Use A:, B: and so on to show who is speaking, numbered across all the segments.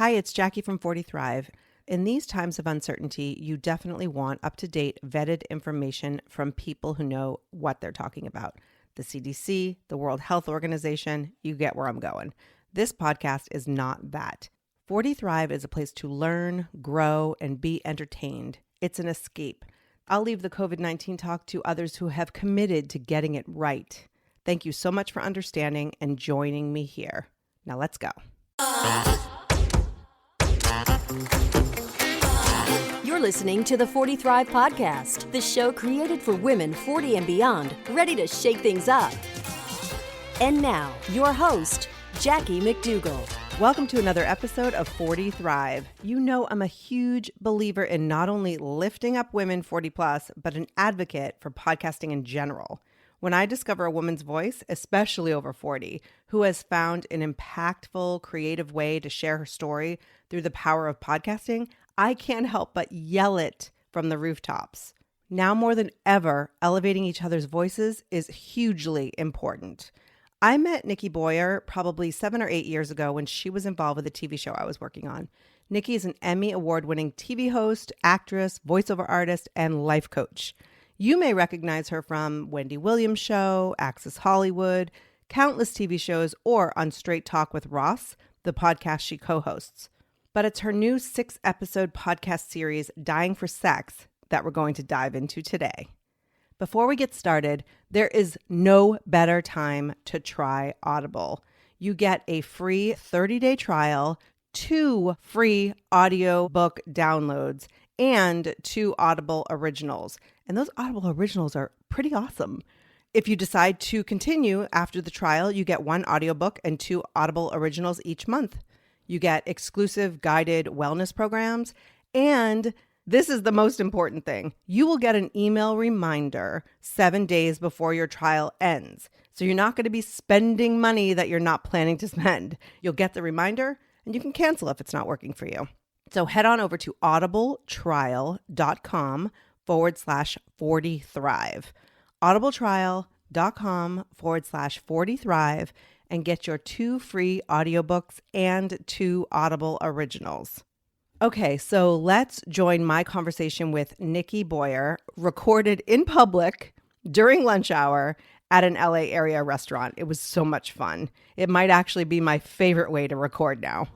A: Hi, it's Jackie from 40 Thrive. In these times of uncertainty, you definitely want up-to-date, vetted information from people who know what they're talking about. The CDC, the World Health Organization, you get where I'm going. This podcast is not that. 40 Thrive is a place to learn, grow, and be entertained. It's an escape. I'll leave the COVID-19 talk to others who have committed to getting it right. Thank you so much for understanding and joining me here. Now let's go.
B: You're listening to the 40 Thrive Podcast, the show created for women 40 and beyond, ready to shake things up. And now, your host, Jackie McDougall.
A: Welcome to another episode of 40 Thrive. You know I'm a huge believer in not only lifting up women 40 plus, but an advocate for podcasting in general. When I discover a woman's voice, especially over 40, who has found an impactful, creative way to share her story through the power of podcasting, I can't help but yell it from the rooftops. Now more than ever, elevating each other's voices is hugely important. I met Nikki Boyer probably 7 or 8 years ago when she was involved with a TV show I was working on. Nikki is an Emmy Award-winning TV host, actress, voiceover artist, and life coach. You may recognize her from Wendy Williams' show, Access Hollywood, countless TV shows, or on Straight Talk with Ross, the podcast she co-hosts. But it's her new 6-episode podcast series, Dying for Sex, that we're going to dive into today. Before we get started, there is no better time to try Audible. You get a free 30-day trial, 2 free audiobook downloads, and 2 Audible Originals. And those Audible Originals are pretty awesome. If you decide to continue after the trial, you get 1 audiobook and 2 Audible Originals each month. You get exclusive guided wellness programs, and this is the most important thing. You will get an email reminder 7 days before your trial ends. So you're not going to be spending money that you're not planning to spend. You'll get the reminder, and you can cancel if it's not working for you. So head on over to audibletrial.com/40thrive. audibletrial.com/40thrive and get your 2 free audiobooks and 2 Audible Originals. Okay, so let's join my conversation with Nikki Boyer, recorded in public during lunch hour at an LA area restaurant. It was so much fun. It might actually be my favorite way to record now.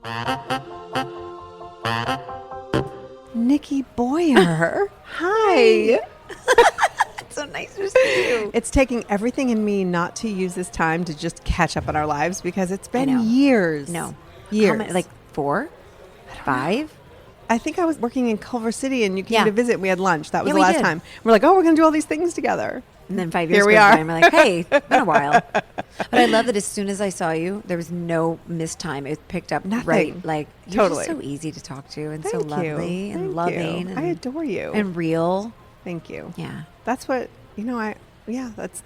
A: Nikki Boyer. Hi.
C: It's so nice to see you.
A: It's taking everything in me not to use this time to just catch up on our lives because it's been years.
C: No.
A: Years.
C: How many, like 4? 5?
A: I think I was working in Culver City and you came to visit. We had lunch. That was the
C: we
A: last
C: did.
A: time. We're like, oh, we're going to do all these things together.
C: And then 5 years
A: Here we
C: goes
A: are.
C: by and we're like, hey, it's been a while. But I love that as soon as I saw you, there was no missed time. It picked up
A: Nothing.
C: right. Like, you're
A: Totally.
C: just so easy to talk to and so
A: Thank
C: lovely
A: you.
C: and
A: Thank
C: loving.
A: you.
C: And,
A: I adore you.
C: and real.
A: Thank you.
C: Yeah.
A: That's what,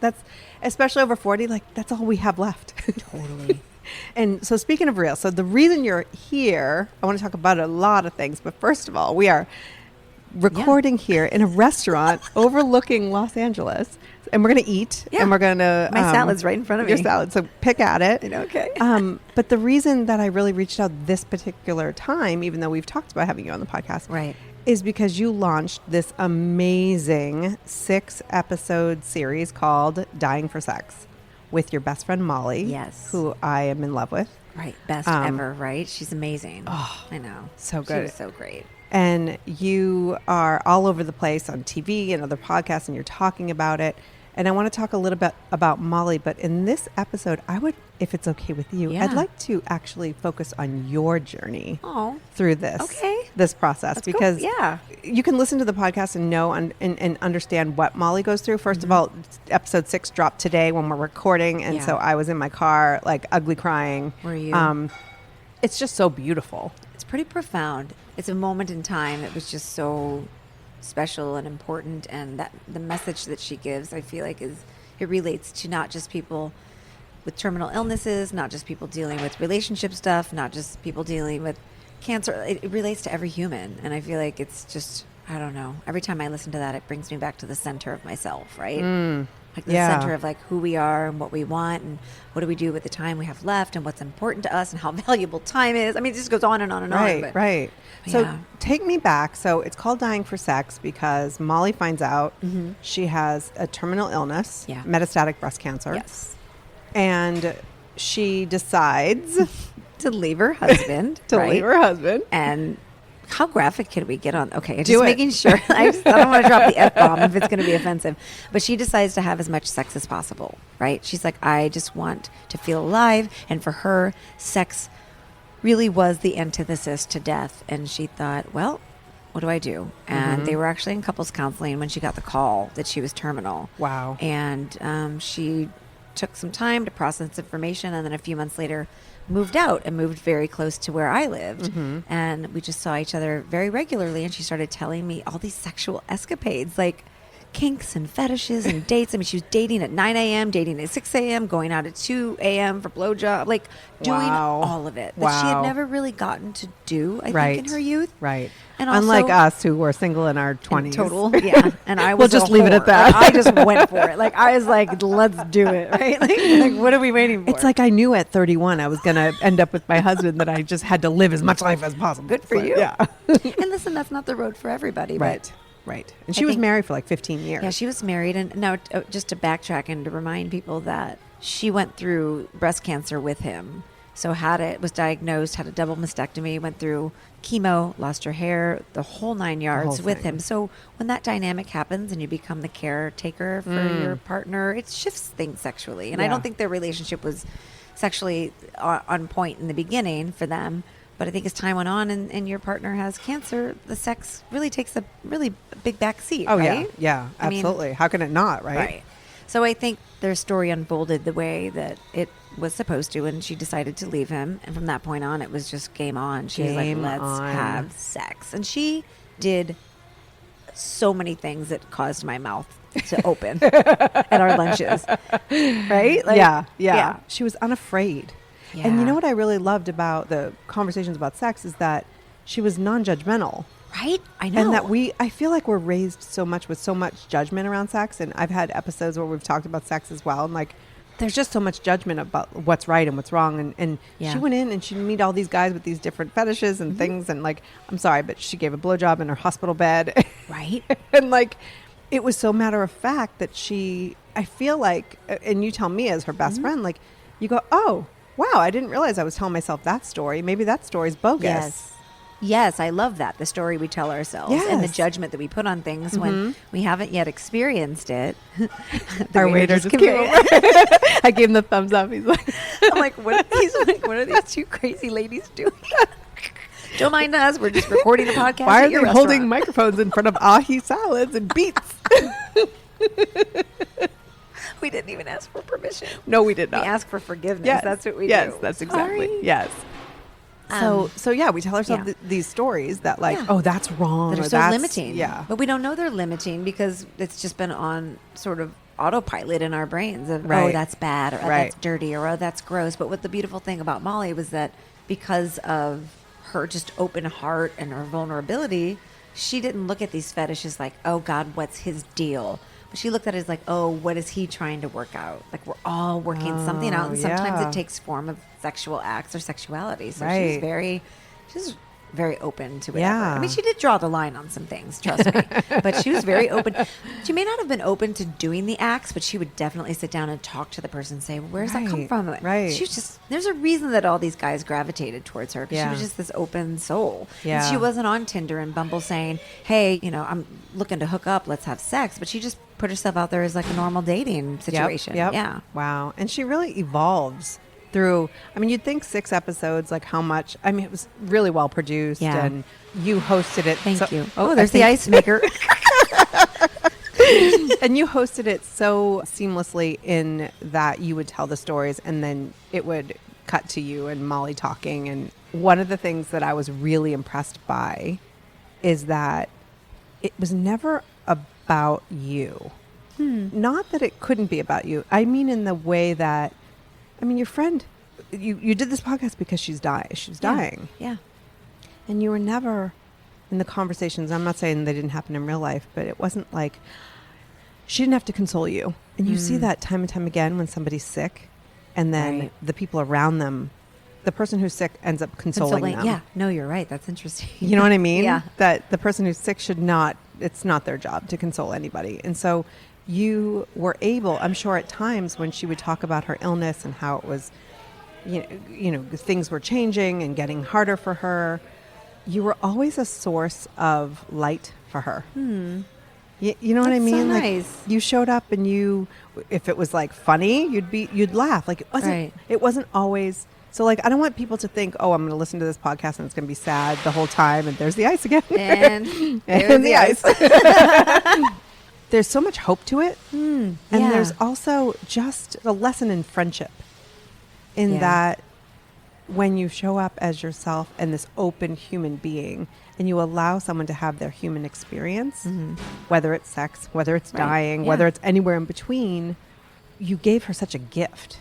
A: that's especially over 40, like that's all we have left.
C: Totally.
A: And so speaking of real, so the reason you're here, I want to talk about a lot of things, but first of all, we are recording here in a restaurant overlooking Los Angeles, and we're going to eat, and we're going to...
C: My salad's right in front of me.
A: Your salad, so pick at it.
C: Okay.
A: But the reason that I really reached out this particular time, even though we've talked about having you on the podcast,
C: Right.
A: is because you launched this amazing 6-episode series called Dying for Sex with your best friend Molly,
C: Yes.
A: who I am in love with.
C: Right. Best ever, right? She's amazing.
A: Oh,
C: I know.
A: so
C: She
A: good.
C: was so great.
A: And you are all over the place on TV and other podcasts, and you're talking about it. And I want to talk a little bit about Molly, but in this episode, I would, if it's okay with you,
C: Yeah.
A: I'd like to actually focus on your journey
C: Oh.
A: through this,
C: Okay.
A: this process,
C: Let's go.
A: because
C: Yeah.
A: you can listen to the podcast and know and understand what Molly goes through. First of all, episode 6 dropped today when we're recording, and
C: Yeah.
A: so I was in my car, like ugly crying.
C: Were you?
A: It's just so beautiful.
C: It's pretty profound. It's a moment in time that was just so special and important, and that the message that she gives, I feel like, is it relates to not just people with terminal illnesses, not just people dealing with relationship stuff, not just people dealing with cancer. It relates to every human, and I feel like it's just I don't know. Every time I listen to that, it brings me back to the center of myself, right? Like the
A: Yeah.
C: center of like who we are and what we want and what do we do with the time we have left and what's important to us and how valuable time is. I mean, it just goes on and on and on. But
A: Right. So
C: yeah.
A: take me back. So it's called Dying for Sex because Molly finds out she has a terminal illness,
C: Yeah.
A: metastatic breast cancer.
C: Yes.
A: And she decides
C: To leave her husband.
A: to
C: right?
A: leave her husband.
C: And how graphic can we get on? Okay, just
A: Do it.
C: making sure. I don't want to drop the F-bomb if it's going to be offensive. But she decides to have as much sex as possible, right? She's like, I just want to feel alive. And for her, sex really was the antithesis to death. And she thought, well, what do I do? And they were actually in couples counseling when she got the call that she was terminal.
A: Wow.
C: And she took some time to process information. And then a few months later, moved out and moved very close to where I lived. And we just saw each other very regularly. And she started telling me all these sexual escapades, like kinks and fetishes and dates. I mean, she was dating at 9 a.m., dating at 6 a.m., going out at 2 a.m. for blowjob, like doing
A: Wow.
C: all of it that she had
A: Wow.
C: never really gotten to do, I
A: Right.
C: think, in her youth.
A: Right.
C: And
A: unlike
C: also-
A: us who were single in our 20s.
C: Total, yeah. And I was
A: We'll just
C: a
A: leave it at
C: whore.
A: that.
C: Like, I just went for it. Like I was like, let's do it, right? Like what are we waiting for?
A: It's like I knew at 31 I was going to end up with my husband that I just had to live as much life as possible.
C: Good for
A: So,
C: you.
A: Yeah.
C: And listen, that's not the road for everybody.
A: Right. Right. And
C: I
A: she was
C: think-
A: married for like 15 years.
C: Yeah, she was married. And now, just to backtrack and to remind people that she went through breast cancer with him. So was diagnosed, had a double mastectomy, went through chemo, lost her hair, the whole 9 yards
A: whole
C: with
A: thing.
C: him. So when that dynamic happens and you become the caretaker for your partner, it shifts things sexually. And I
A: Yeah.
C: don't think their relationship was sexually on point in the beginning for them. But I think as time went on and your partner has cancer, the sex really takes a really big back seat.
A: Oh,
C: right?
A: yeah. Yeah.
C: I mean,
A: Absolutely. How can it not? Right.
C: Right. So I think their story unfolded the way that it was supposed to, and she decided to leave him. And from that point on, it was just game on. She was
A: Game
C: like, let's
A: on.
C: have sex. And she did so many things that caused my mouth to open at our lunches. Right? Like,
A: yeah. She was unafraid. And you
C: Yeah.
A: know what I really loved about the conversations about sex is that she was non-judgmental.
C: Right? I know.
A: And that I feel like we're raised so much with so much judgment around sex. And I've had episodes where we've talked about sex as well. And like, there's just so much judgment about what's right and what's wrong. And
C: Yeah.
A: she went in and she'd meet all these guys with these different fetishes and things. And like, I'm sorry, but she gave a blowjob in her hospital bed.
C: Right?
A: And like, it was so matter of fact that I feel like, and you tell me as her best friend, like, you go, oh, wow, I didn't realize I was telling myself that story. Maybe that story's bogus.
C: Yes. Yes, I love that. The story we tell ourselves and the
A: Yes.
C: judgment that we put on things when we haven't yet experienced it. The
A: Our waiter just
C: came
A: came
C: over.
A: over. I gave him the thumbs up. He's like,
C: I'm like, what are these two crazy ladies doing? Don't mind us. We're just recording the podcast.
A: why
C: at
A: are
C: your
A: they holding
C: restaurant.
A: microphones in front of ahi salads and beets?
C: We didn't even ask for permission.
A: No, we did
C: We
A: not.
C: ask for forgiveness.
A: Yes.
C: That's what we do.
A: Yes, that's exactly.
C: Sorry.
A: Yes. So yeah, we tell ourselves
C: yeah.
A: these stories that like,
C: Yeah.
A: oh, that's wrong.
C: That are
A: or
C: so
A: that's,
C: limiting.
A: Yeah.
C: But we don't know they're limiting because it's just been on sort of autopilot in our brains of, oh,
A: Right.
C: that's bad, or oh,
A: Right.
C: that's dirty, or oh, that's gross. But what the beautiful thing about Molly was that because of her just open heart and her vulnerability, she didn't look at these fetishes like, oh God, what's his deal? But she looked at it as like, oh, what is he trying to work out? Like we're all working something out, and sometimes
A: yeah.
C: it takes form of sexual acts or sexuality. So
A: Right.
C: she's very open to whatever.
A: Yeah.
C: I mean, she did draw the line on some things, trust me. But she was very open. She may not have been open to doing the acts, but she would definitely sit down and talk to the person and say, well, where's that come
A: Right,
C: from?
A: right.
C: She was just, there's a reason that all these guys gravitated towards her because
A: Yeah.
C: she was just this open soul.
A: Yeah.
C: And she wasn't on Tinder and Bumble saying, hey, I'm looking to hook up, let's have sex. But she just put herself out there as like a normal dating situation.
A: Yep.
C: Yeah.
A: Wow. And she really evolves through, I mean, you'd think 6 episodes, like how much, I mean, it was really well produced
C: Yeah.
A: and you hosted it.
C: Thank you.
A: Oh,
C: Oh, there's the ice maker.
A: And you hosted it so seamlessly in that you would tell the stories and then it would cut to you and Molly talking. And one of the things that I was really impressed by is that it was never about you. Not that it couldn't be about you. I mean, in the way that, I mean, your friend, you did this podcast because she's dying. She's dying.
C: Yeah.
A: And you were never in the conversations, I'm not saying they didn't happen in real life, but it wasn't like she didn't have to console you. And you see that time and time again when somebody's sick, and then the people around them, the person who's sick ends up consoling them.
C: Yeah, no, you're right. That's interesting.
A: You know what I mean?
C: Yeah.
A: That the person who's sick it's not their job to console anybody. And so you were able, I'm sure at times when she would talk about her illness and how it was, you know, things were changing and getting harder for her, you were always a source of light for her. You know what I mean?
C: So
A: like
C: nice.
A: you showed up and if it was like funny, you'd laugh. Like it wasn't always. So like, I don't want people to think, oh, I'm going to listen to this podcast and it's going to be sad the whole time. And there's the ice again.
C: And
A: there's the ice. There's so much hope to it. And there's also just a lesson in friendship in that when you show up as yourself and this open human being and you allow someone to have their human experience, whether it's sex, whether it's dying, whether it's anywhere in between, you gave her such a gift.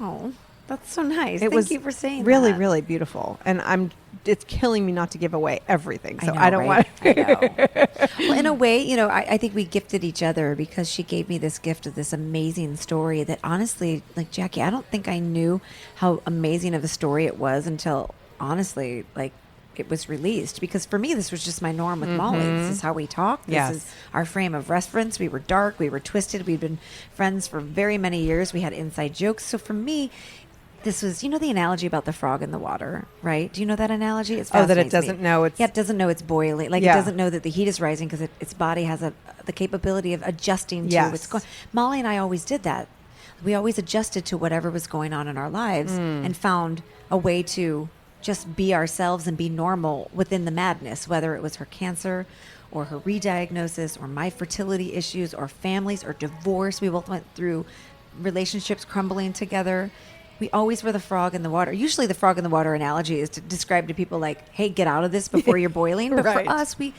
C: Oh, that's so nice.
A: Thank
C: you for saying
A: really,
C: that.
A: really beautiful. And it's killing me not to give away everything. So
C: I don't
A: want
C: I know. Well, in a way, you know, I think we gifted each other because she gave me this gift of this amazing story that honestly, like Jackie, I don't think I knew how amazing of a story it was until honestly, like it was released. Because for me, this was just my norm with Molly. This is how we talk. This is our frame of reference. We were dark. We were twisted. We'd been friends for very many years. We had inside jokes. So for me, this was, you know, the analogy about the frog in the water, right? Do you know that analogy? It's
A: that it doesn't know it's...
C: Yeah, it doesn't know it's boiling. Like, it doesn't know that the heat is rising because its body has the capability of adjusting to what's going on. Molly and I always did that. We always adjusted to whatever was going on in our lives and found a way to just be ourselves and be normal within the madness, whether it was her cancer or her re-diagnosis or my fertility issues or families or divorce. We both went through relationships crumbling together. We always were the frog in the water. Usually the frog in the water analogy is to describe to people like, hey, get out of this before you're boiling. But for us, we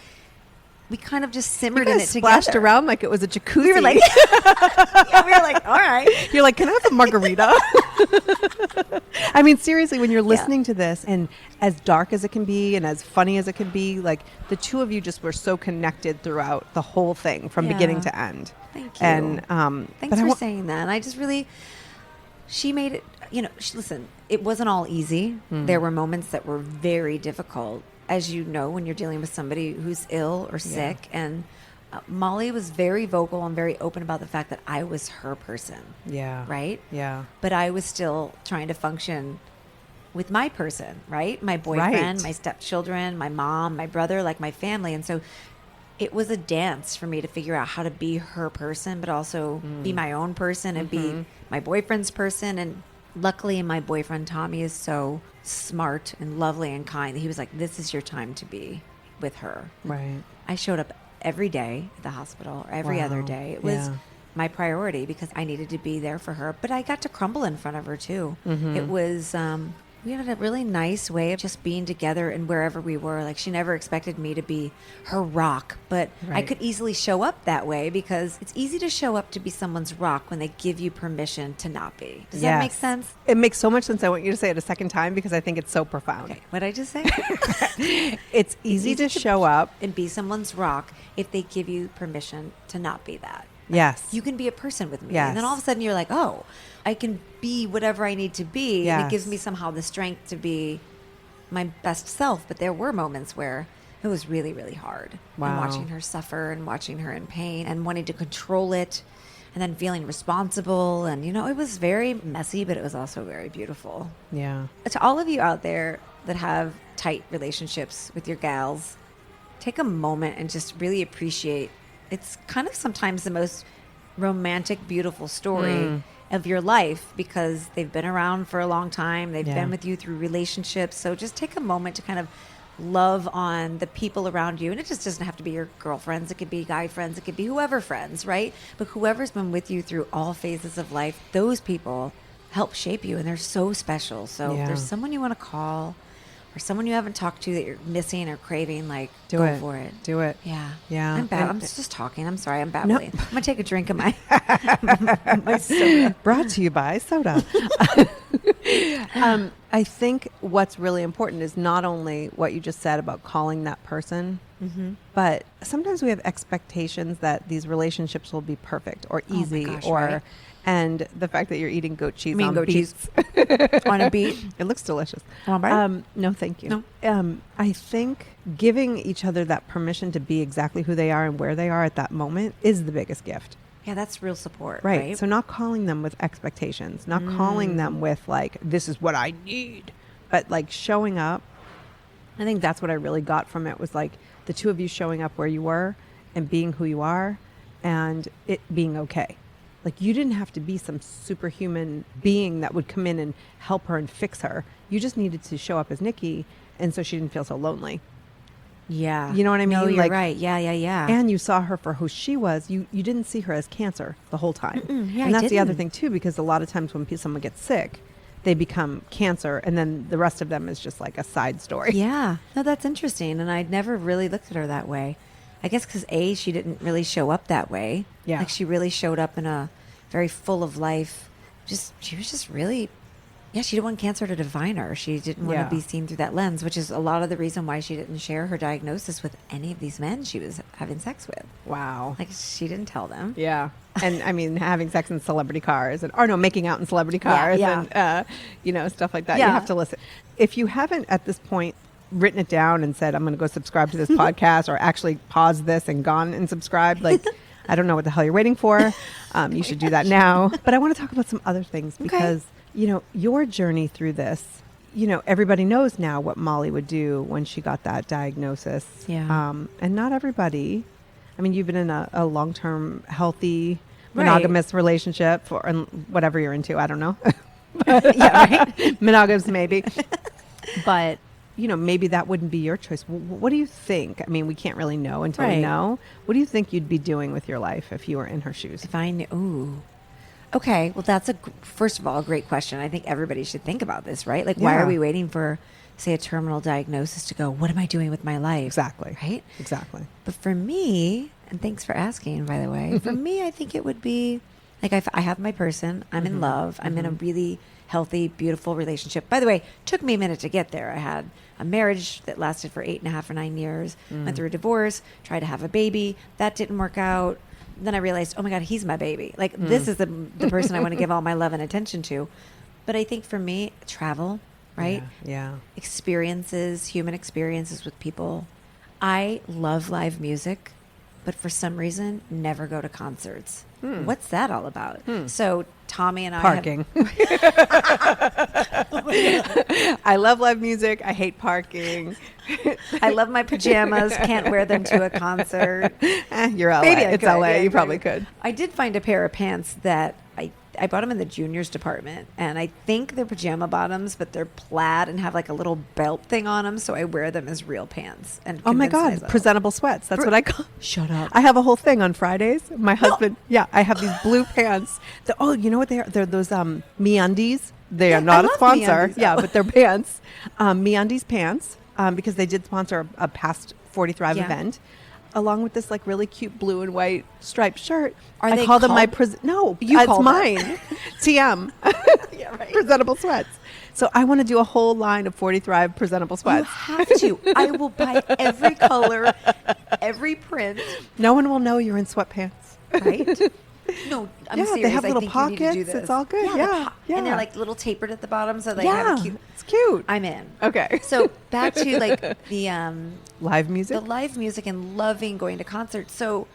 C: kind of just simmered in it together.
A: Splashed around like it was a jacuzzi.
C: We were like, all right.
A: You're like, can I have a margarita? I mean, seriously, when you're listening to this and as dark as it can be and as funny as it can be, like the two of you just were so connected throughout the whole thing from beginning to end.
C: Thank you.
A: And
C: thanks for saying that. And I just really... She made it, you know, listen, it wasn't all easy. There were moments that were very difficult, as you know, when you're dealing with somebody who's ill or sick. And Molly was very vocal and very open about the fact that I was her person.
A: Yeah.
C: Right?
A: Yeah.
C: But I was still trying to function with my person, right? My boyfriend, my stepchildren, my mom, my brother, like my family. And so it was a dance for me to figure out how to be her person, but also be my own person and be my boyfriend's person. And luckily, my boyfriend, Tommy, is so smart and lovely and kind. He was like, this is your time to be with her.
A: Right.
C: I showed up every day at the hospital, or every other day. It was my priority because I needed to be there for her. But I got to crumble in front of her, too. It was... we had a really nice way of just being together and wherever we were. Like, she never expected me to be her rock, but I could easily show up that way because it's easy to show up to be someone's rock when they give you permission to not be. Does that make sense?
A: It makes so much sense. I want you to say it a second time because I think it's so profound.
C: Okay. What did I just say?
A: It's easy to show up
C: and be someone's rock if they give you permission to not be that.
A: Yes.
C: You can be a person with me.
A: Yes.
C: And then all of a sudden you're like, oh, I can be whatever I need to be.
A: Yes.
C: And it gives me somehow the strength to be my best self. But there were moments where it was really, really hard.
A: Wow.
C: And watching her suffer and watching her in pain and wanting to control it and then feeling responsible. And, you know, it was very messy, but it was also very beautiful.
A: Yeah.
C: To all of you out there that have tight relationships with your gals, take a moment and just really appreciate. It's kind of sometimes the most romantic, beautiful story of your life because they've been around for a long time. They've been with you through relationships. So just take a moment to kind of love on the people around you. And it just doesn't have to be your girlfriends. It could be guy friends. It could be whoever friends, right? But whoever's been with you through all phases of life, those people help shape you and they're so special. So if there's someone you want to call or someone you haven't talked to that you're missing or craving, like, go for it.
A: Do it.
C: Yeah.
A: Yeah.
C: I'm just talking. I'm sorry. I'm babbling. I'm going to take a drink of my soda.
A: Brought to you by soda. I think what's really important is not only what you just said about calling that person, but sometimes we have expectations that these relationships will be perfect or easy,
C: right.
A: and the fact that you're eating goat cheese on
C: goat
A: beets.
C: On a beet.
A: It looks delicious.
C: Want a bite?
A: No, thank you.
C: No.
A: I think giving each other that permission to be exactly who they are and where they are at that moment is the biggest gift.
C: Yeah, that's real support.
A: Right. So not calling them with expectations, not calling them with like, this is what I need, but like showing up. I think that's what I really got from it was like the two of you showing up where you were and being who you are and it being okay. Like you didn't have to be some superhuman being that would come in and help her and fix her. You just needed to show up as Nikki. And so she didn't feel so lonely.
C: Yeah.
A: You know what I mean?
C: No, you're
A: like,
C: right. Yeah.
A: And you saw her for who she was. You didn't see her as cancer the whole time.
C: Yeah,
A: and that's the other thing too, because a lot of times when someone gets sick, they become cancer and then the rest of them is just like a side story.
C: Yeah. No, that's interesting. And I'd never really looked at her that way. I guess because she didn't really show up that way.
A: Yeah.
C: Like she really showed up in a very full of life. She was just really, she didn't want cancer to define her. She didn't want to be seen through that lens, which is a lot of the reason why she didn't share her diagnosis with any of these men she was having sex with.
A: Wow.
C: Like she didn't tell them.
A: Yeah. And I mean, having sex in celebrity cars making out in celebrity cars and, stuff like that.
C: Yeah.
A: You have to listen. If you haven't at this point written it down and said, I'm going to go subscribe to this podcast or actually pause this and gone and subscribed, like, I don't know what the hell you're waiting for. You should do that now. But I want to talk about some other things because, your journey through this, everybody knows now what Molly would do when she got that diagnosis.
C: Yeah.
A: And not everybody. I mean, you've been in a long-term, healthy, monogamous relationship or whatever you're into. I don't know. Monogamous maybe. But, maybe that wouldn't be your choice. What do you think? I mean, we can't really know until we know. What do you think you'd be doing with your life if you were in her shoes?
C: If I knew, ooh. Okay, well, that's first of all, a great question. I think everybody should think about this, right? Like, why are we waiting for, say, a terminal diagnosis to go, what am I doing with my life?
A: Exactly.
C: Right?
A: Exactly.
C: But for me, and thanks for asking, by the way, for me, I think it would be, like, I have my person. I'm in love. I'm in a really healthy, beautiful relationship. By the way, it took me a minute to get there. I had a marriage that lasted for 8.5 or 9 years, went through a divorce, tried to have a baby. That didn't work out. Then I realized, oh my God, he's my baby. Like this is the person I want to give all my love and attention to. But I think for me, travel, right?
A: Yeah.
C: Experiences, human experiences with people. I love live music, but for some reason, never go to concerts. What's that all about? So Tommy and I
A: parking. I love live music. I hate parking.
C: I love my pajamas. Can't wear them to a concert.
A: You're LA. It's LA. Yeah, you probably could.
C: I did find a pair of pants that I bought them in the juniors department, and I think they're pajama bottoms, but they're plaid and have like a little belt thing on them, so I wear them as real pants. And
A: oh my God,
C: myself.
A: presentable sweats. That's what I call.
C: Shut up.
A: I have a whole thing on Fridays. My husband, I have these blue pants. You know what they are? They're those MeUndies. They are not a sponsor.
C: MeUndies.
A: But they're pants. MeUndies pants, because they did sponsor a past 40 Thrive event. Along with this like really cute blue and white striped shirt. I call them my no, it's mine. TM.
C: Yeah, right.
A: Presentable sweats. So I want to do a whole line of 40 Thrive presentable sweats.
C: You have to. I will buy every color, every print.
A: No one will know you're in sweatpants.
C: Right? No, I'm serious.
A: They have little
C: I think
A: pockets.
C: You need to do this.
A: It's all good. Yeah.
C: And they're like little tapered at the bottom, so they have a cute.
A: It's cute.
C: I'm in.
A: Okay.
C: So back to like the
A: live music.
C: The live music and loving going to concerts. So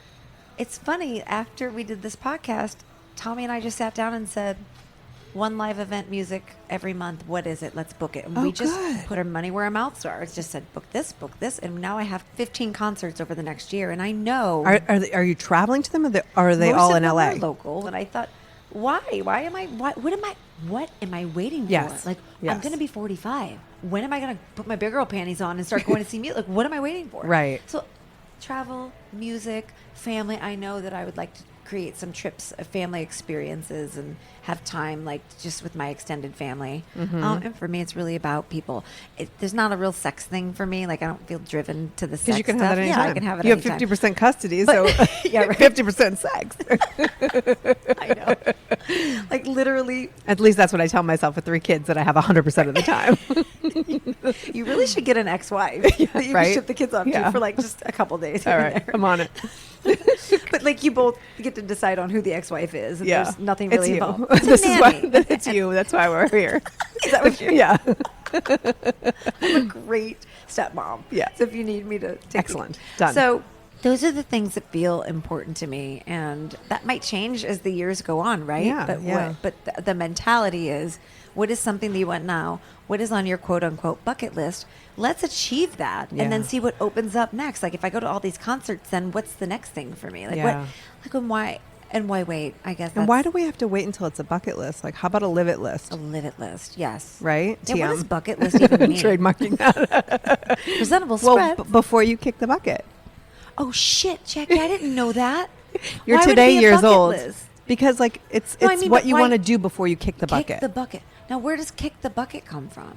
C: it's funny. After we did this podcast, Tommy and I just sat down and said, one live event music every month. What is it? Let's book it. And we just put our money where our mouths are. It's just said, book this. And now I have 15 concerts over the next year. And I know.
A: Are you traveling to them or are they all in LA?
C: Local. And I thought, why am I, what am I waiting for?
A: Yes.
C: Like, I'm going to be 45. When am I going to put my big girl panties on and start going to see music? Like, what am I waiting for?
A: Right.
C: So travel, music, family. I know that I would like to create some trips, family experiences, and have time like just with my extended family. And for me, it's really about people. There's not a real sex thing for me. Like I don't feel driven to the sex
A: Because you can
C: stuff.
A: have that anytime.
C: Yeah, I can have it
A: You
C: anytime.
A: have 50% custody, so
C: Yeah, right.
A: 50% sex.
C: I know. Like literally,
A: At least that's what I tell myself with 3 kids, that I have 100% of the time.
C: you really should get an ex-wife that you can
A: right?
C: ship the kids off
A: Yeah.
C: to for like just a couple days.
A: All
C: here
A: right,
C: and there.
A: I'm on it.
C: But like you both get to decide on who the ex-wife is. And
A: Yeah.
C: there's nothing
A: It's
C: really
A: you.
C: involved. It's a
A: This is why
C: nanny.
A: it's you. That's why we're here.
C: Is that what you?
A: Yeah.
C: I'm a great stepmom.
A: Yeah.
C: So if you need me to take
A: Excellent. Done.
C: So those are the things that feel important to me, and that might change as the years go on, right?
A: Yeah,
C: But
A: yeah.
C: the mentality is, what is something that you want now? What is on your quote unquote bucket list? Let's achieve that, and then
A: Yeah.
C: see what opens up next. Like if I go to all these concerts, then what's the next thing for me? Like
A: Yeah.
C: why wait? I guess.
A: And why do we have to wait until it's a bucket list? Like, how about a live it list?
C: a live it list? Yes.
A: Right?
C: Yeah, what does
A: TM.
C: bucket list even mean?
A: Trademarking that.
C: Presentable
A: Well,
C: spread.
A: before you kick the bucket.
C: Oh shit, Jackie! I didn't know that.
A: You're
C: Why would it
A: today
C: be a
A: years
C: bucket
A: old.
C: list?
A: Because like it's
C: No, I mean,
A: what
C: but
A: you
C: why-
A: want to do before you kick the bucket.
C: Kick the bucket. Now, where does kick the bucket come from?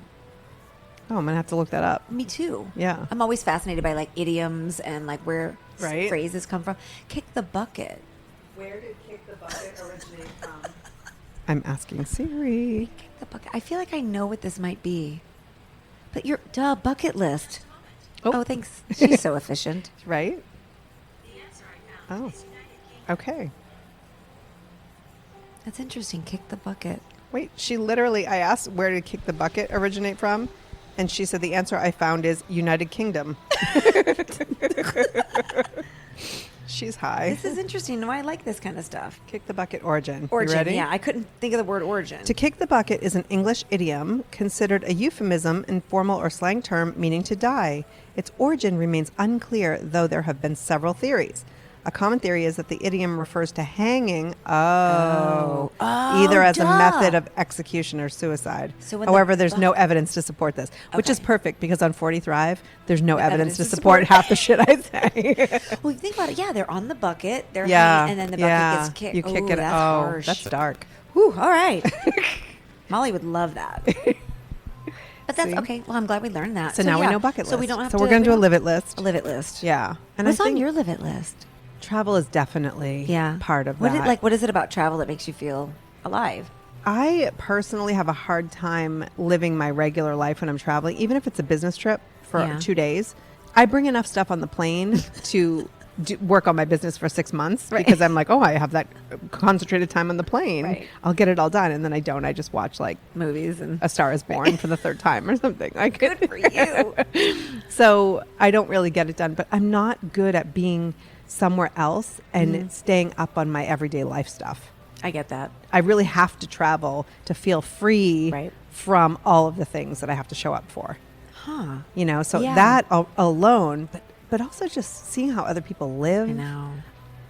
A: Oh, I'm gonna have to look that up.
C: Me too.
A: Yeah.
C: I'm always fascinated by like idioms and like where
A: Right.
C: phrases come from. Kick the bucket.
A: Where did kick the bucket originate from? I'm asking Siri.
C: Kick the bucket. I feel like I know what this might be. But your bucket list. Oh, thanks. She's so efficient.
A: Right? Oh. Okay.
C: That's interesting. Kick the bucket.
A: Wait, I asked where did kick the bucket originate from? And she said the answer I found is United Kingdom. She's high.
C: This is interesting. No, I like this kind of stuff.
A: Kick the bucket origin.
C: Origin.
A: You ready?
C: Yeah, I couldn't think of the word origin.
A: To kick the bucket is an English idiom considered a euphemism, informal or slang term meaning to die. Its origin remains unclear, though there have been several theories. A common theory is that the idiom refers to hanging, either as a method of execution or suicide.
C: So when
A: However, there's no evidence to support this, which is
C: Okay.
A: perfect because on 40 Thrive, there's no evidence to
C: evidence to
A: support
C: support.
A: half the shit I say.
C: Well, you think about it. Yeah, they're on the bucket. They're
A: Yeah,
C: hanging, and then the bucket gets kicked.
A: You kick
C: Ooh,
A: it.
C: That's
A: Oh,
C: harsh.
A: that's dark.
C: Whew, all right. Molly would love that. But that's
A: See?
C: okay. Well, I'm glad we learned that.
A: So now we
C: yeah.
A: know bucket list.
C: So we don't have
A: so
C: to.
A: we're going to do a
C: we
A: live it list.
C: don't- a live it list.
A: Yeah. And
C: What's
A: I
C: on
A: think
C: your live it list?
A: travel is definitely part of that.
C: What is it about travel that makes you feel alive?
A: I personally have a hard time living my regular life when I'm traveling, even if it's a business trip for
C: Yeah.
A: 2 days. I bring enough stuff on the plane to work on my business for 6 months because I'm like, oh, I have that concentrated time on the plane.
C: Right.
A: I'll get it all done. And then I don't. I just watch like
C: Movies and
A: A Star is Born for the 3rd time or something. Like,
C: good for you.
A: So I don't really get it done, but I'm not good at being somewhere else and staying up on my everyday life stuff.
C: I get that.
A: I really have to travel to feel free
C: Right.
A: from all of the things that I have to show up for.
C: Huh.
A: You know, so
C: Yeah.
A: that alone, but also just seeing how other people live.
C: I know.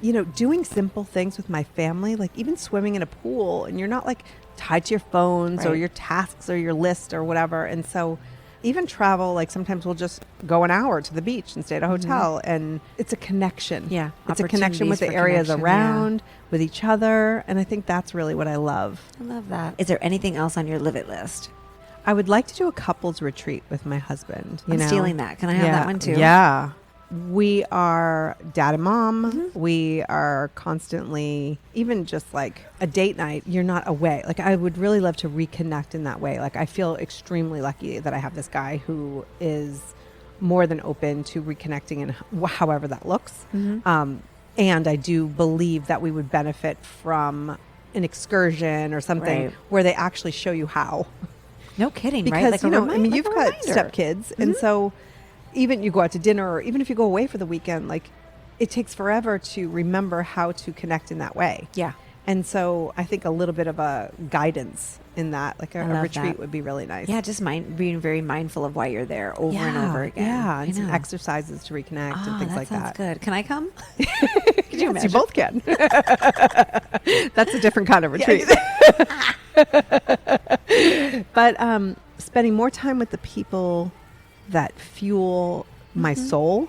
A: You know, doing simple things with my family, like even swimming in a pool, and you're not like tied to your phones or
C: Right.
A: your tasks or your list or whatever. And so even travel, like sometimes we'll just go an hour to the beach and stay at a hotel, and it's a connection.
C: Yeah,
A: It's a connection with the
C: opportunities
A: areas
C: for connection, yeah.
A: around, with each other. And I think that's really what I love.
C: I love that. Is there anything else on your live it list?
A: I would like to do a couples retreat with my husband. You
C: I'm
A: know?
C: stealing that. Can I have that one too?
A: Yeah. We are dad and mom.
C: Mm-hmm.
A: We are constantly, even just like a date night, you're not away. Like, I would really love to reconnect in that way. Like, I feel extremely lucky that I have this guy who is more than open to reconnecting in however that looks.
C: Mm-hmm.
A: And I do believe that we would benefit from an excursion or something
C: Right.
A: where they actually show you how.
C: No kidding,
A: Because,
C: right? Like
A: you
C: a
A: know, I mean,
C: like
A: you've
C: a
A: got
C: reminder.
A: stepkids. And so even you go out to dinner or even if you go away for the weekend, like it takes forever to remember how to connect in that way.
C: Yeah.
A: And so I think a little bit of a guidance in that, like a
C: love
A: retreat
C: that.
A: would be really nice.
C: Yeah, just being very mindful of why you're there over and over again.
A: Yeah,
C: I
A: and some
C: know.
A: exercises to reconnect
C: Oh,
A: and things
C: that
A: like
C: sounds
A: that.
C: good. Can I come?
A: Could you
C: imagine?
A: both can. That's a different kind of retreat. But spending more time with the people that fuel my soul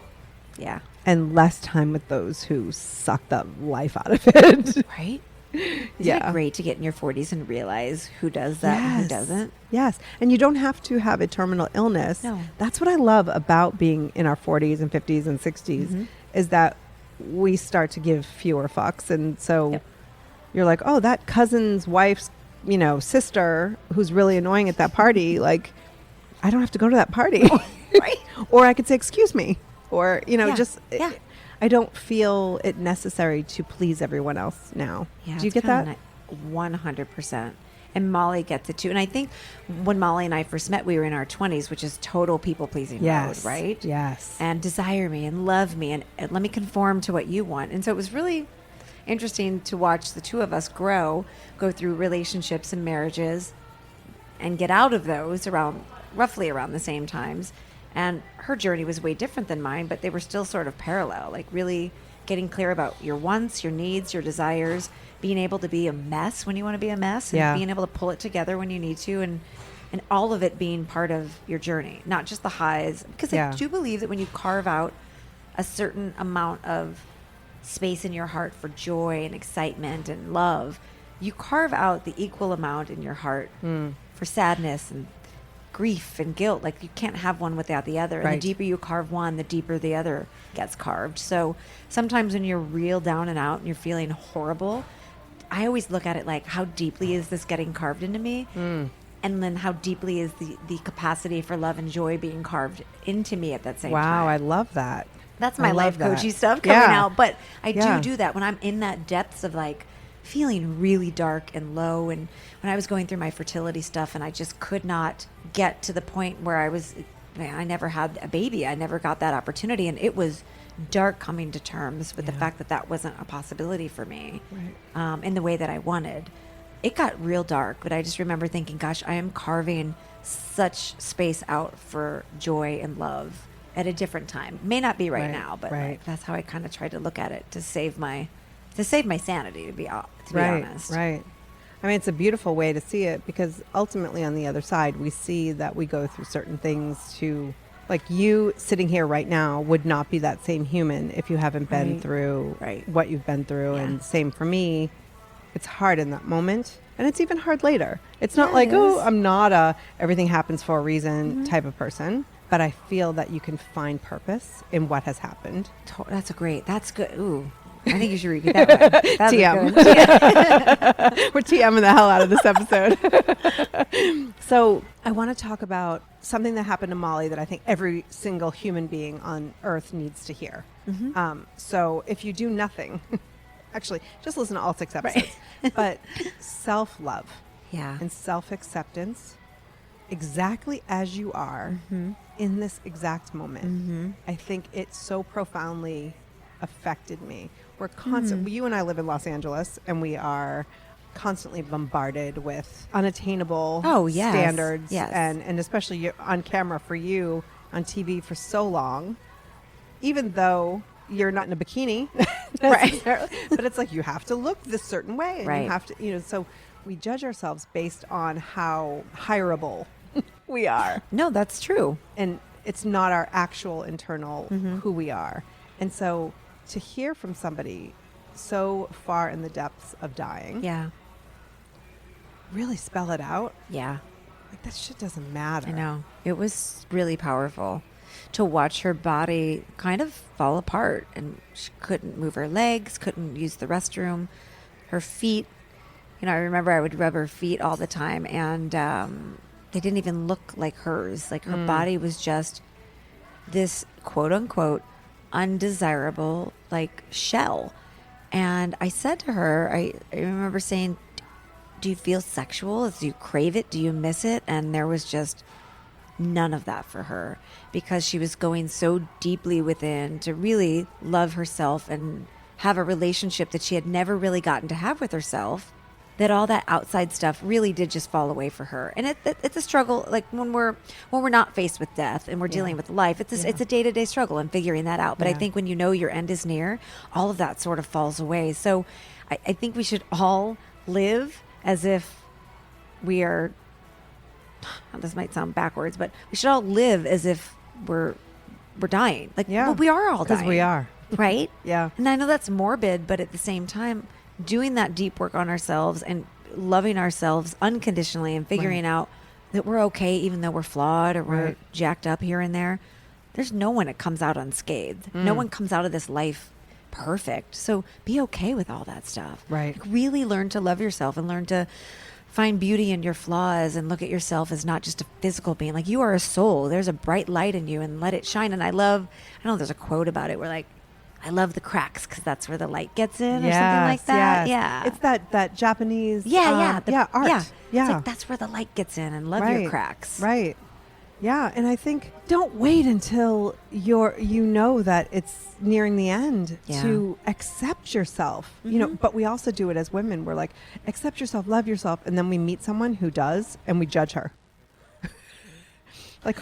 C: Yeah.
A: and less time with those who suck the life out of it.
C: Right? Isn't it great to get in your 40s and realize who does that and who doesn't?
A: Yes. And you don't have to have a terminal illness.
C: No.
A: That's what I love about being in our 40s and 50s and 60s is that we start to give fewer fucks. And so you're like, oh, that cousin's wife's, sister who's really annoying at that party, like, I don't have to go to that party.
C: Right.
A: Or I could say, excuse me. Or, just...
C: Yeah.
A: I don't feel it necessary to please everyone else now.
C: Yeah,
A: do you get that?
C: 100%. And Molly gets it too. And I think when Molly and I first met, we were in our 20s, which is total people pleasing mode, right?
A: Yes.
C: And desire me and love me and let me conform to what you want. And so it was really interesting to watch the two of us go through relationships and marriages and get out of those roughly around the same times. And her journey was way different than mine, but they were still sort of parallel, like really getting clear about your wants, your needs, your desires, being able to be a mess when you want to be a mess, and being able to pull it together when you need to, and all of it being part of your journey, not just the highs. Because I do believe that when you carve out a certain amount of space in your heart for joy and excitement and love, you carve out the equal amount in your heart for sadness and grief and guilt. Like you can't have one without the other. And the deeper you carve one, the deeper the other gets carved. So sometimes when you're real down and out and you're feeling horrible, I always look at it like, how deeply is this getting carved into me? And then how deeply is the capacity for love and joy being carved into me at that same time?
A: Wow, I love that.
C: That's my life coachy stuff coming out. But I do that when I'm in that depths of like feeling really dark and low. And when I was going through my fertility stuff and I just could not get to the point where I never had a baby. I never got that opportunity. And it was dark coming to terms with the fact that that wasn't a possibility for me in the way that I wanted. It got real dark, but I just remember thinking, gosh, I am carving such space out for joy and love at a different time. May not be right now, but like, that's how I kind of tried to look at it to save my sanity, to be honest.
A: Right. I mean, it's a beautiful way to see it because ultimately on the other side, we see that we go through certain things like you sitting here right now would not be that same human if you haven't been through what you've been through. And same for me. It's hard in that moment. And it's even hard later. It's not like, I'm not a everything happens for a reason type of person. But I feel that you can find purpose in what has happened.
C: That's good. Ooh. I think you should repeat that one. That's
A: TM. We're TMing the hell out of this episode. So I want to talk about something that happened to Molly that I think every single human being on earth needs to hear. So if you do nothing, actually, just listen to all 6 episodes. But self-love and self-acceptance, exactly as you are in this exact moment. I think it so profoundly affected me. We're constantly, you and I live in Los Angeles, and we are constantly bombarded with unattainable standards. And especially on camera for you, on TV for so long, even though you're not in a bikini, but it's like you have to look this certain way. And you have to, so we judge ourselves based on how hireable we are.
C: No, that's true.
A: And it's not our actual internal who we are. And so to hear from somebody so far in the depths of dying, really spell it out.
C: Yeah.
A: Like that shit doesn't matter.
C: I know. It was really powerful to watch her body kind of fall apart, and she couldn't move her legs, couldn't use the restroom, her feet. I remember I would rub her feet all the time, and they didn't even look like hers. Like her body was just this quote unquote undesirable like shell. And I said to her, I remember saying, do you feel sexual? Do you crave it? Do you miss it? And there was just none of that for her, because she was going so deeply within to really love herself and have a relationship that she had never really gotten to have with herself, that all that outside stuff really did just fall away for her. And it's a struggle, like when we're not faced with death and we're dealing with life, it's a day-to-day struggle and figuring that out. But I think when you know your end is near, all of that sort of falls away. So I think we should all live as if we are, this might sound backwards, but we should all live as if we're dying. Like, well, we are all dying.
A: Because we are.
C: Right?
A: Yeah.
C: And I know that's morbid, but at the same time, doing that deep work on ourselves and loving ourselves unconditionally and figuring out that we're okay even though we're flawed or we're jacked up here and there. There's no one that comes out unscathed. No one comes out of this life perfect. So be okay with all that stuff.
A: Right.
C: Like, really learn to love yourself and learn to find beauty in your flaws and look at yourself as not just a physical being. Like, you are a soul. There's a bright light in you, and let it shine. And I know there's a quote about it where, like, I love the cracks because that's where the light gets in, or something like that.
A: Yes.
C: Yeah.
A: It's that Japanese
C: art.
A: Yeah.
C: It's like, that's where the light gets in, and love your cracks.
A: Right. Yeah. And I think don't wait until you know that it's nearing the end to accept yourself. You know, but we also do it as women. We're like, accept yourself, love yourself. And then we meet someone who does, and we judge her. Like,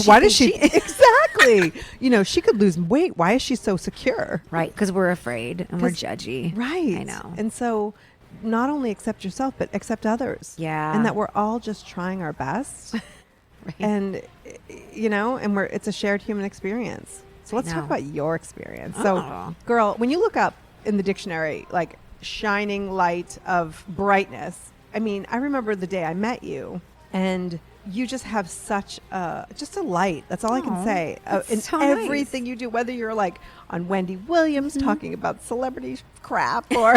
A: why does she exactly? You know, she could lose weight. Why is she so secure?
C: Right, because we're afraid and we're judgy.
A: Right.
C: I know.
A: And so not only accept yourself, but accept others.
C: Yeah.
A: And that we're all just trying our best.
C: Right.
A: And, you know, and it's a shared human experience. So let's talk about your experience. So, girl, when you look up in the dictionary, like, shining light of brightness, I mean, I remember the day I met you, and you just have such just a light. That's all I can say. In
C: so
A: everything you do, whether you're like on Wendy Williams talking about celebrity crap, or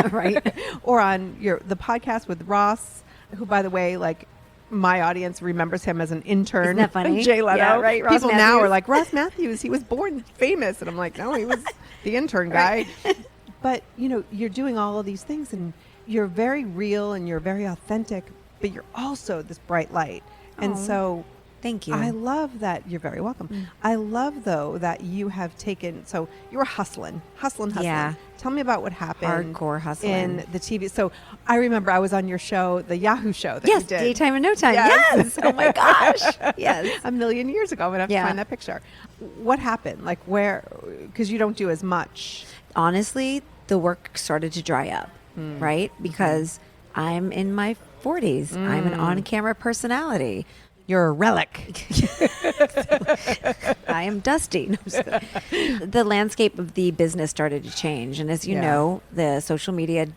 A: or on the podcast with Ross, who, by the way, like, my audience remembers him as an intern.
C: Isn't that funny?
A: Jay Leno.
C: Yeah, right. Ross
A: People now
C: Matthews.
A: are like, Ross Matthews, he was born famous. And I'm like, no, he was the intern guy. But, you know, you're doing all of these things, and you're very real and you're very authentic, but you're also this bright light. And so
C: thank you.
A: I love that. You're very welcome. I love, though, that you have taken, so you were hustling.
C: Yeah.
A: Tell me about what happened.
C: Hardcore hustling.
A: In the TV. So I remember I was on your show, the Yahoo show that you did.
C: Daytime and No Time. Yes. Oh my gosh. Yes.
A: A million years ago. I'm going to have to find that picture. What happened? Like, where, because you don't do as much.
C: Honestly, the work started to dry up, right? Because I'm in my 40s. I'm an on-camera personality.
A: You're a relic.
C: I am dusty. No, I'm just kidding. The landscape of the business started to change. And as you know, the social media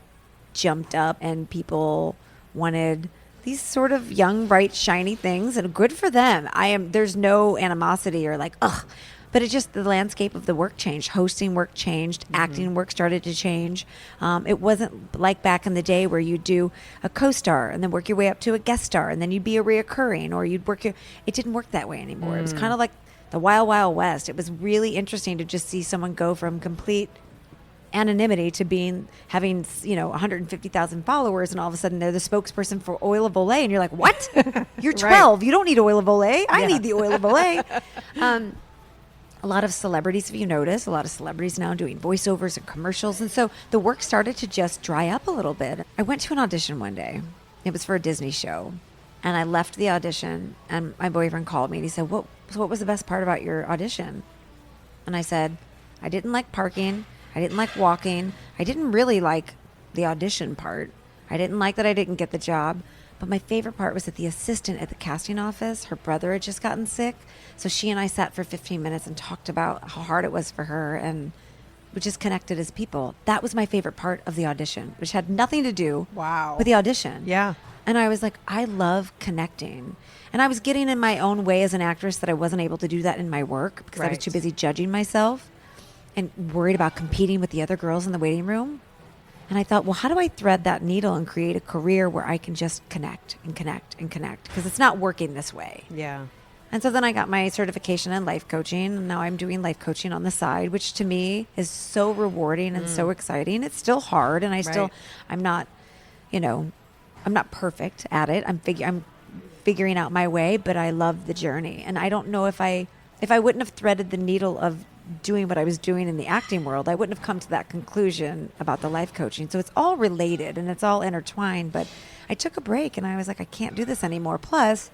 C: jumped up and people wanted these sort of young, bright, shiny things, and good for them. There's no animosity or like, ugh. But it just, the landscape of the work changed. Hosting work changed. Acting work started to change. It wasn't like back in the day where you'd do a co-star and then work your way up to a guest star, and then you'd be a reoccurring, or you'd work it didn't work that way anymore. It was kind of like the Wild Wild West. It was really interesting to just see someone go from complete anonymity to having 150,000 followers, and all of a sudden they're the spokesperson for Oil of Olay, and you're like, what? You're 12. You don't need Oil of Olay. I need the Oil of Olay. A lot of celebrities, if you notice, a lot of celebrities now doing voiceovers and commercials. And so the work started to just dry up a little bit. I went to an audition one day. It was for a Disney show. And I left the audition, and my boyfriend called me and he said, what was the best part about your audition? And I said, I didn't like parking. I didn't like walking. I didn't really like the audition part. I didn't like that I didn't get the job. But my favorite part was that the assistant at the casting office, her brother had just gotten sick. So she and I sat for 15 minutes and talked about how hard it was for her, and we just connected as people. That was my favorite part of the audition, which had nothing to do with the audition.
A: Yeah.
C: And I was like, I love connecting. And I was getting in my own way as an actress that I wasn't able to do that in my work because I was too busy judging myself and worried about competing with the other girls in the waiting room. And I thought, well, how do I thread that needle and create a career where I can just connect and connect and connect? Because it's not working this way.
A: Yeah.
C: And so then I got my certification in life coaching. And now I'm doing life coaching on the side, which to me is so rewarding and so exciting. It's still hard. And I'm not perfect at it. I'm figuring out my way, but I love the journey. And I don't know if I wouldn't have threaded the needle of doing what I was doing in the acting world, I wouldn't have come to that conclusion about the life coaching. So it's all related and it's all intertwined. But I took a break and I was like, I can't do this anymore. Plus,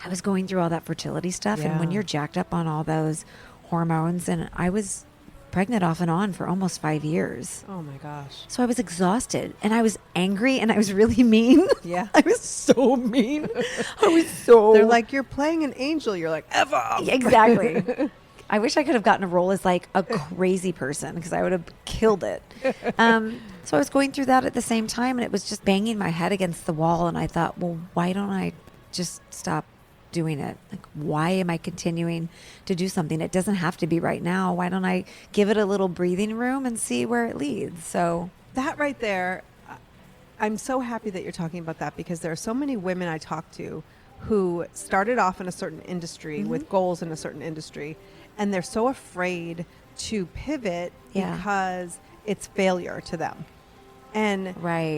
C: I was going through all that fertility stuff.
A: Yeah.
C: And when you're jacked up on all those hormones, and I was pregnant off and on for almost 5 years.
A: Oh my gosh.
C: So I was exhausted and I was angry and I was really mean.
A: Yeah.
C: I was so mean. I was so...
A: They're like, you're playing an angel. You're like, F off.
C: Exactly. I wish I could have gotten a role as like a crazy person because I would have killed it. So I was going through that at the same time, and it was just banging my head against the wall. And I thought, well, why don't I just stop doing it? Like, why am I continuing to do something? It doesn't have to be right now. Why don't I give it a little breathing room and see where it leads? So
A: that right there, I'm so happy that you're talking about that, because there are so many women I talk to who started off in a certain industry with goals in a certain industry, and they're so afraid to pivot because it's failure to them. And